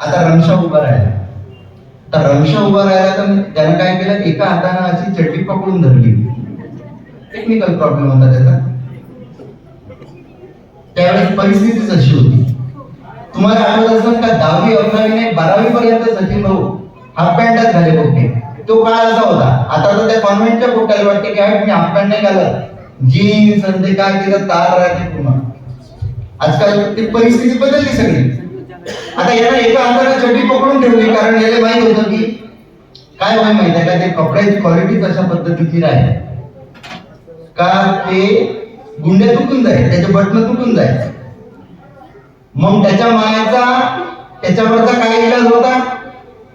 आता रमशा उभा राहिला. तर रमशा उभा राहिला तर त्यानं काय केलं, एका हाताने अशी चड्डी पकडून धरली. टेक्निकल प्रॉब्लेम होता त्याचा. त्यावेळेस परिस्थितीच अशी होती. तुम्हाला आठवत असेल का 10वी 11वी नाही 12वी पर्यंत सचिन भाऊ हाफ पॅन्टच घाले पोटे. तो काळ असा होता. आता तर त्या कॉन्व्हेंटच्या पोटाला वाटते की मी हाफ पॅन्ट नाही घालत, जीन्स आणि ते काय तिला तार राहते पूर्ण. आजकाल ती परिस्थिती बदलली सगळी. आता याला एका हाताने चड्डी पकडून ठेवली, कारण याला माहित होतं की काय होईल माहिती आहे का, ते कपड्याची क्वालिटी अशा पद्धतीची राहील का ते गुंड्या तुटून जाईल, त्याचे बटन तुटून जाईल. मग त्याच्या मायाचा त्याच्यावरचा काय इलाज होता,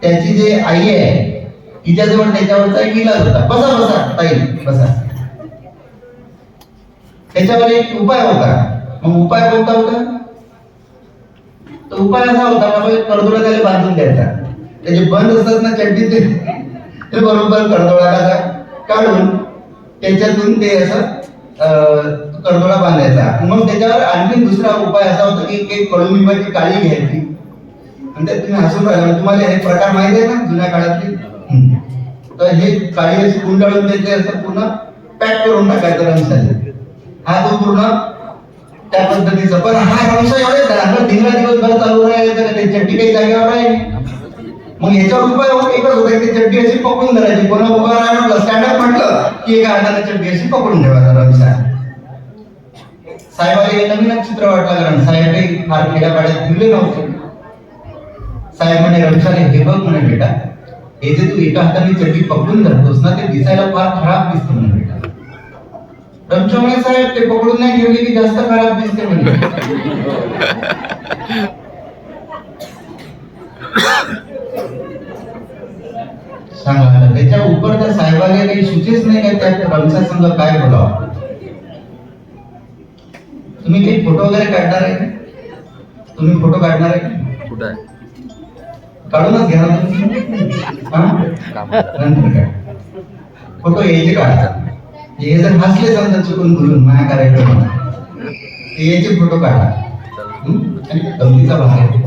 त्याची जे आई आहे तिच्याजवळ त्याच्यावरचा एक इलाज होता. बसा बसा ताई बसा. त्याच्यावर एक उपाय होता. मग उपाय कोणता होता? तो उपाय असा होता की कर्दोळा त्याला बांधून द्यायचा. त्याचे बंद असतात ना चड्डी, ते बरोबर कर्दोळा कसा काढून त्याच्यातून ते असं कर्दोळा बांधायचा. मग त्याच्यावर आणखी दुसरा उपाय असा होता की एक कडुलिंबाची काळी घ्यायची. आणि त्यात तुम्ही हसून राहिला, तुम्हाला हे प्रकार माहिती आहे ना जुन्या काळातले. तर हे काळी अशी गुंडाळून त्याचे असं पूर्ण पॅक करून टाकायचं रमशाने. हा तो पूर्ण त्या पद्धतीचा. पण हा रमशा एवढे दिवसभर चालू राहायचा का, ते चड्डी काही जागेवर आहे. मग याच्यावर उपाय एकच होता की चड्डी अशी पकडून धरायची. कोणा उभा राहा म्हटलं, स्टँडअप म्हटलं की एका हाताने चड्डी अशी पकडून ठेवायचा रमशा. साहेबाला नवीनच चित्र वाटलं, कारण साहेब काही फार खेड्यापाड्यात फिरले नव्हते. साहेब म्हणे रमशाने, हे बघ म्हणे बेटा, हे जे तू एका हाताने चड्डी पकडून धरतोस ना, ते दिसायला फार खराब दिसतं म्हणे बेटा. रमशा म्हणे साहेब, ते पकडून नाही ठेवली की जास्त खराब दिसते म्हणे. सांगा आता त्याच्या उपर त्या साहेबाला काही सुचेच नाही का त्या रमशा संघ काय बोलावं. तुम्ही काही फोटो वगैरे काढणार आहे का? तुम्ही फोटो काढणार आहे का? कुठं आहे? काढूनच घ्या ना तुम्ही. नंतर काय फोटो यायचे काढा. हे जर हसले समजा चुकून बोलून माझ्या कार्यक्रमात, याचे फोटो काढा. आणि गमतीचा भाग आहे.